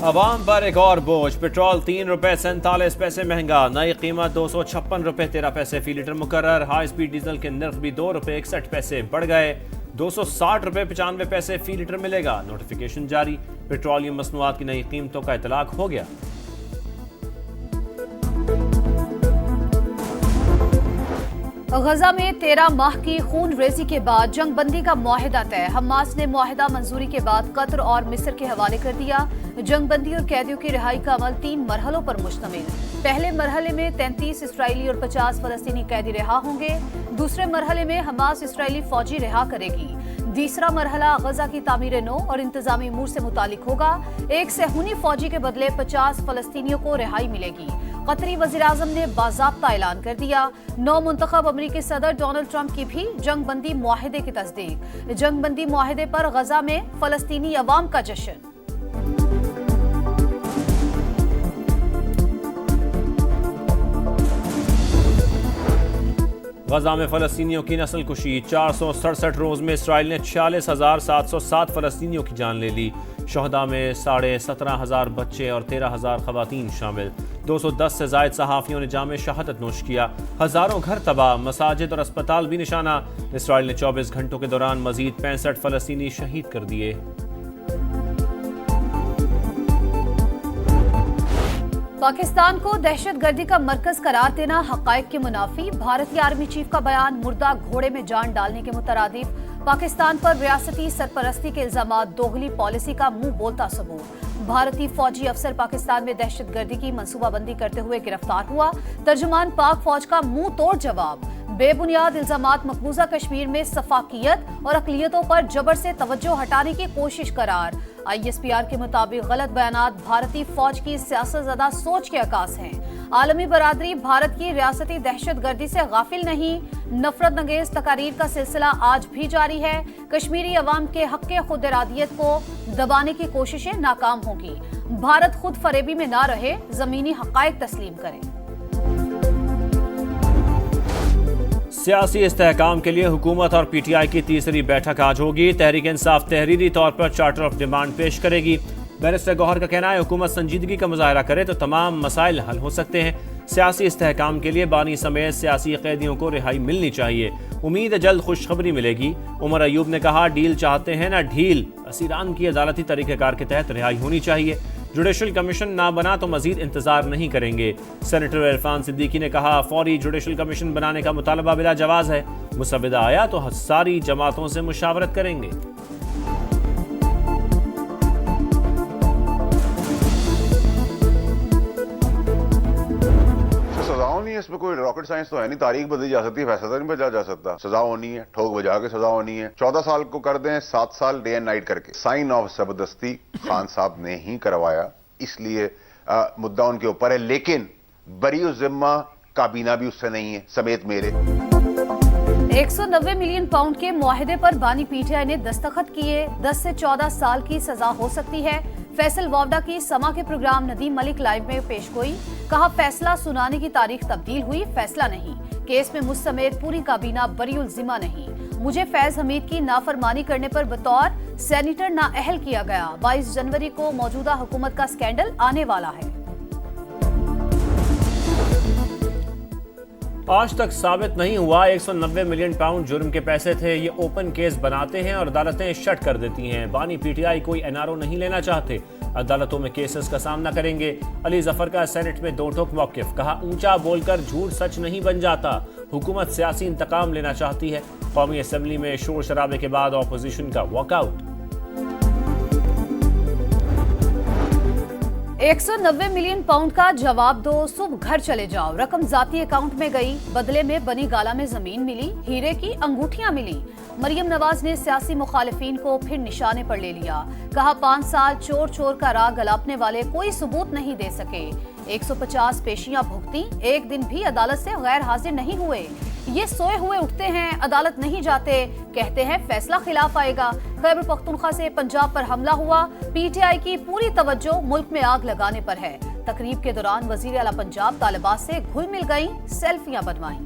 अवाम पर एक और बोझ। पेट्रोल 3 रुपए 47 पैसे महंगा, नई कीमत 256 रुपए 13 पैसे फी लीटर मुकर्रर। हाई स्पीड डीजल के नर्ख भी 2 रुपए 61 पैसे बढ़ गए, 260 रुपए 95 पैसे फी लीटर मिलेगा। नोटिफिकेशन जारी, पेट्रोलियम मसनूआत की नई कीमतों का इतलाक हो गया। गजा में 13 माह की खून रेजी के बाद जंग बंदी का मुआहिदा तय। हमास ने मुआहिदा मंजूरी के बाद कतर और मिस्र के हवाले कर दिया। जंग बंदी और कैदियों की रिहाई का अमल 3 मरहलों पर मुश्तमिल। पहले मरहले में 33 इसराइली और 50 फलस्तीनी कैदी रिहा होंगे। दूसरे मरहले में हमास इसराइली फौजी रिहा करेगी। तीसरा मरहला गजा की तामीर नो और इंतजामी अमूर से मुतालिक होगा। एक सेहूनी फौजी के बदले 50 फलस्तीनियों को रिहाई मिलेगी। कतरी वज़ीर-ए-आज़म ने बाज़ाब्ता ऐलान कर दिया। नौ मुंतखब अमरीकी सदर डोनाल्ड ट्रंप की भी जंग बंदी मुआहिदे की तस्दीक। जंग बंदी मुआहिदे पर गजा में फलस्तीनी अवाम का जश्न। गजा में फलस्तीनियों की नस्ल कुशी, 467 रोज में इसराइल ने 46,707 फलस्तीनियों की जान ले ली। शहदा में 17,500 बच्चे और 13,000 खवातीन शामिल। 210 से जायद सहाफ़ियों ने जामे शहादत नोश किया। हजारों घर तबाह, मसाजिद और अस्पताल भी निशाना। इसराइल ने 24 घंटों के दौरान मजीद 65 फलस्तीनी शहीद कर दिए। पाकिस्तान को दहशतगर्दी का मरकज करार देना हक़ाइक़ के मुनाफी। भारतीय आर्मी चीफ का बयान मुर्दा घोड़े में जान डालने के मुतरादिफ। पाकिस्तान पर रियासती सरपरस्ती के इल्जामात दोगली पॉलिसी का मुंह बोलता सबूत। भारतीय फौजी अफसर पाकिस्तान में दहशतगर्दी की मंसूबाबंदी करते हुए गिरफ्तार हुआ। तर्जुमान पाक फौज का मुंह तोड़ जवाब। बेबुनियाद इल्जामात मकबूजा कश्मीर में सफाकियत और अक़लियतों पर जबर से तवज्जो हटाने की कोशिश करार। ISPR के मुताबिक गलत बयानात भारतीय फौज की सियासतज़दा सोच के अकास हैं। आलमी बरादरी भारत की रियासती दहशतगर्दी से गाफिल नहीं। नफरत नगेज तकारीर का सिलसिला आज भी जारी है। कश्मीरी अवाम के हक़ खुद इरादियत को दबाने की कोशिशें नाकाम होगी। भारत खुद फरेबी में ना रहे, जमीनी हक़ाइक़ तस्लीम करे। सियासी इस्तेहकाम के लिए हुकूमत और PTI की तीसरी बैठक आज होगी। तहरीक इंसाफ तहरीरी तौर पर चार्टर ऑफ डिमांड पेश करेगी। बैरिस्टर गौहर का कहना है हुकूमत संजीदगी का मुजाहरा करे तो तमाम मसाइल हल हो सकते हैं। सियासी इस्तेहकाम के लिए बानी समेत सियासी कैदियों को रिहाई मिलनी चाहिए। उम्मीद है जल्द खुशखबरी मिलेगी। उमर अयूब ने कहा डील चाहते हैं ना ढील, असीरान की अदालती तरीक़ेकार के तहत रिहाई होनी चाहिए। जुडिशल कमीशन ना बना तो मजीद इंतजार नहीं करेंगे। सेनेटर इरफान सिद्दीकी ने कहा फौरी जुडिशल कमीशन बनाने का मुतालबा बिला जवाज है। मुसविदा आया तो सारी जमातों से मुशावरत करेंगे। इसमें कोई रॉकेट साइंस तो है नहीं, तारीख बदली जा सकती है, फैसला तो नहीं बदला जा सकता। सजा होनी है, ठोक बजा के सजा होनी है। 14 साल को कर दें 7 साल डे एंड नाइट करके। साइन ऑफ जबरदस्ती खान साहब ने ही करवाया, इसलिए मुद्दा उनके ऊपर है, लेकिन बरी जिम्मा काबीना भी उससे नहीं है, समेत मेरे। 190 मिलियन पाउंड के मुआहिदे पर बानी PTI ने दस्तखत किए। 10 से 14 साल की सजा हो सकती है। फैसल वावडा की समा के प्रोग्राम नदीम मलिक लाइव में पेशगोई। कहा फैसला सुनाने की तारीख तब्दील हुई, फैसला नहीं। केस में मुझ समेत पूरी काबीना बरीउल जिम्मा नहीं। मुझे फैज हमीद की नाफरमानी करने पर बतौर सेनेटर नाअहल किया गया। 22 जनवरी को मौजूदा हुकूमत का स्कैंडल आने वाला है। आज तक साबित नहीं हुआ 190 मिलियन पाउंड जुर्म के पैसे थे। ये ओपन केस बनाते हैं और अदालतें शट कर देती हैं। बानी PTI कोई NRO नहीं लेना चाहते, अदालतों में केसेस का सामना करेंगे। अली जफर का सेनेट में दो टोक मौकिफ। कहा ऊंचा बोलकर झूठ सच नहीं बन जाता। हुकूमत सियासी इंतकाम लेना चाहती है। कौमी असेंबली में शोर शराबे के बाद ऑपोजिशन का वॉकआउट। 190 मिलियन पाउंड का जवाब दो, सुबह घर चले जाओ। रकम जाती अकाउंट में गई, बदले में बनी गाला में जमीन मिली, हीरे की अंगूठियां मिली। मरियम नवाज ने सियासी मुखालिफिन को फिर निशाने पर ले लिया। कहा 5 साल चोर चोर का राग गलापने वाले कोई सबूत नहीं दे सके। 150 पेशियां भुगती, एक दिन भी अदालत से गैर हाजिर नहीं हुए। ये सोए हुए उठते हैं, अदालत नहीं जाते, कहते हैं फैसला खिलाफ आएगा। खैबर पख्तूनख्वा से पंजाब पर हमला हुआ। PTI की पूरी तवज्जो मुल्क में आग लगाने पर है। तकरीब के दौरान वजीर आला पंजाब तालिबात से घुल मिल गई, सेल्फियां बनवाई।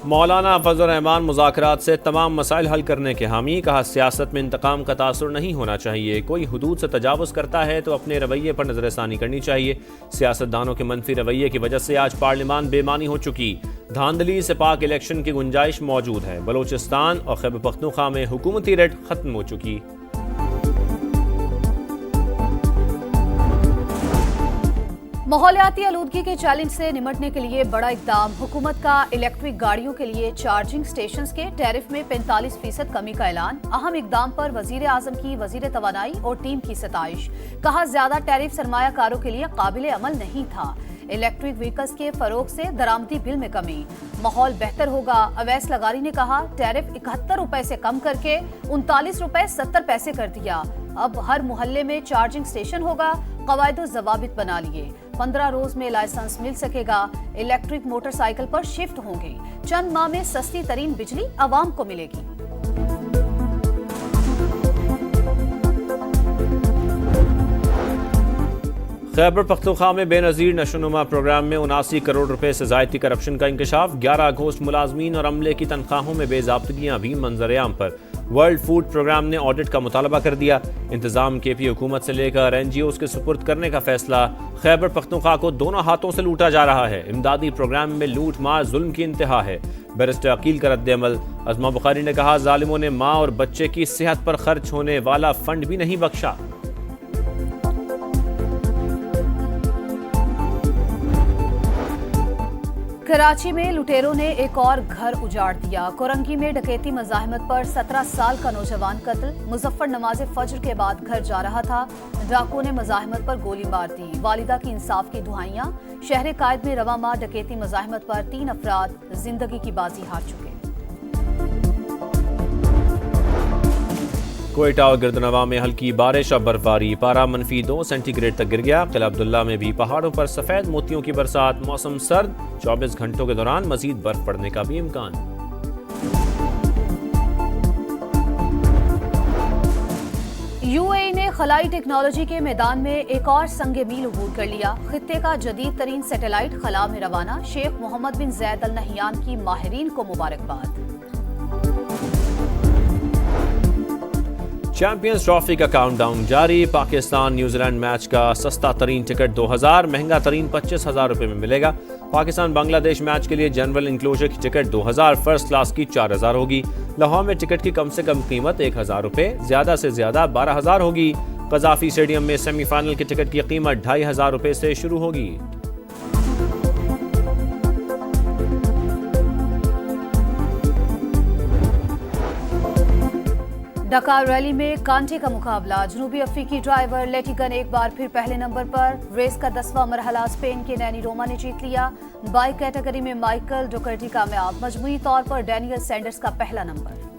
मौलाना फजल रहमान मुज़ाकरात से तमाम मसाइल हल करने के हामी। कहा, सियासत में इंतकाम का तासुर नहीं होना चाहिए। कोई हुदूद से तजावुज़ करता है तो अपने रवैये पर नज़रसानी करनी चाहिए। सियासतदानों के मनफी रवैये की वजह से आज पार्लियामान बेमानी हो चुकी। धांधली से पाक इलेक्शन की गुंजाइश मौजूद है। बलोचिस्तान और खैबर पख्तूनख्वा में हुकूमती रेड खत्म हो चुकी। माहौलियाती आलूदगी के चैलेंज से निपटने के लिए बड़ा इकदाम। हुकूमत का इलेक्ट्रिक गाड़ियों के लिए चार्जिंग स्टेशंस के टैरिफ में 45% कमी का ऐलान। अहम इकदाम पर वजीर आजम की वजीर तवानाई और टीम की सताइश। कहा, ज्यादा टैरिफ सरमायाकारों के लिए काबिल अमल नहीं था। इलेक्ट्रिक व्हीकल्स के फरोग से दरामदी बिल में कमी। माहौल बेहतर होगा। अवैस लगारी ने कहा, टैरिफ 71 रुपए से कम करके 39 रुपए 70 पैसे कर दिया। अब हर मोहल्ले में चार्जिंग स्टेशन होगा। कवायदो जवाबित बना लिए। 15 रोज में लाइसेंस मिल सकेगा। इलेक्ट्रिक मोटरसाइकिल पर शिफ्ट होंगे। चंद माह में सस्ती तरीन बिजली आवाम को मिलेगी। खैबर पख्तूनख्वा में बेनज़ीर नशोनुमा प्रोग्राम में 79 करोड़ रुपए से ज़ायदी करप्शन का इंकशाफ। 11 अगस्त मुलाजमीन और अमले की तनख्वाहों में बेज़ाब्तगियाँ भी मंजर-ए-आम पर। वर्ल्ड फूड प्रोग्राम ने ऑडिट का मुतालबा कर दिया। इंतजाम KP हुकूमत से लेकर NGOs के सुपुर्द करने का फैसला। खैबर पख्तूनख्वा को दोनों हाथों से लूटा जा रहा है। इमदादी प्रोग्राम में लूट मार जुल्म की इंतहा है। बैरिस्टर अकील का रद्द-ए-अमल। अज़मा बुखारी ने कहा, जालिमों ने माँ और बच्चे की सेहत पर खर्च होने वाला फंड भी नहीं बख्शा। कराची में लुटेरों ने एक और घर उजाड़ दिया। कोरंगी में डकैती मज़ाहमत पर 17 साल का नौजवान कत्ल। मुजफ्फर नमाज फज्र के बाद घर जा रहा था। डाकुओं ने मज़ाहमत पर गोली मार दी। वालिदा की इंसाफ की दुआइयां। शहर कायद में रवा माह डकैती मज़ाहमत पर 3 अफराद जिंदगी की बाजी हार चुके। कोयटा और गिरदनवा में हल्की बारिश और बर्फबारी। पारा -2 सेंटीग्रेड तक गिर गया। किला अब्दुल्ला में भी पहाड़ों पर सफेद मोतियों की बरसात। मौसम सर्द। 24 घंटों के दौरान मजीद बर्फ पड़ने का भी इम्कान। UAE ने खलाई टेक्नोलॉजी के मैदान में एक और संगे मील अबूर कर लिया। खित्ते का जदीद तरीन सैटेलाइट खला में रवाना। शेख मोहम्मद बिन जैद अल नहयान की माहिरीन को मुबारकबाद। चैंपियंस ट्रॉफी का काउंटडाउन जारी। पाकिस्तान न्यूजीलैंड मैच का सस्ता तरीन टिकट 2000, महंगा तरीन 25,000 रुपए में मिलेगा। पाकिस्तान बांग्लादेश मैच के लिए जनरल इंक्लोजर की टिकट 2000, फर्स्ट क्लास की 4000 होगी। लाहौर में टिकट की कम से कम कीमत 1000 रुपए, ज्यादा से ज्यादा 12000 होगी। कजाफी स्टेडियम में सेमीफाइनल की टिकट की कीमत 2500 रुपए से शुरू होगी। डकार रैली में कांटे का मुकाबला। जनूबी अफ्रीकी ड्राइवर लेटिगन एक बार फिर पहले नंबर पर। रेस का 10वां मरहला स्पेन के नैनी रोमा ने जीत लिया। बाइक कैटेगरी में माइकल डोकर्टी कामयाब। मजमूई तौर पर डैनियल सैंडर्स का पहला नंबर।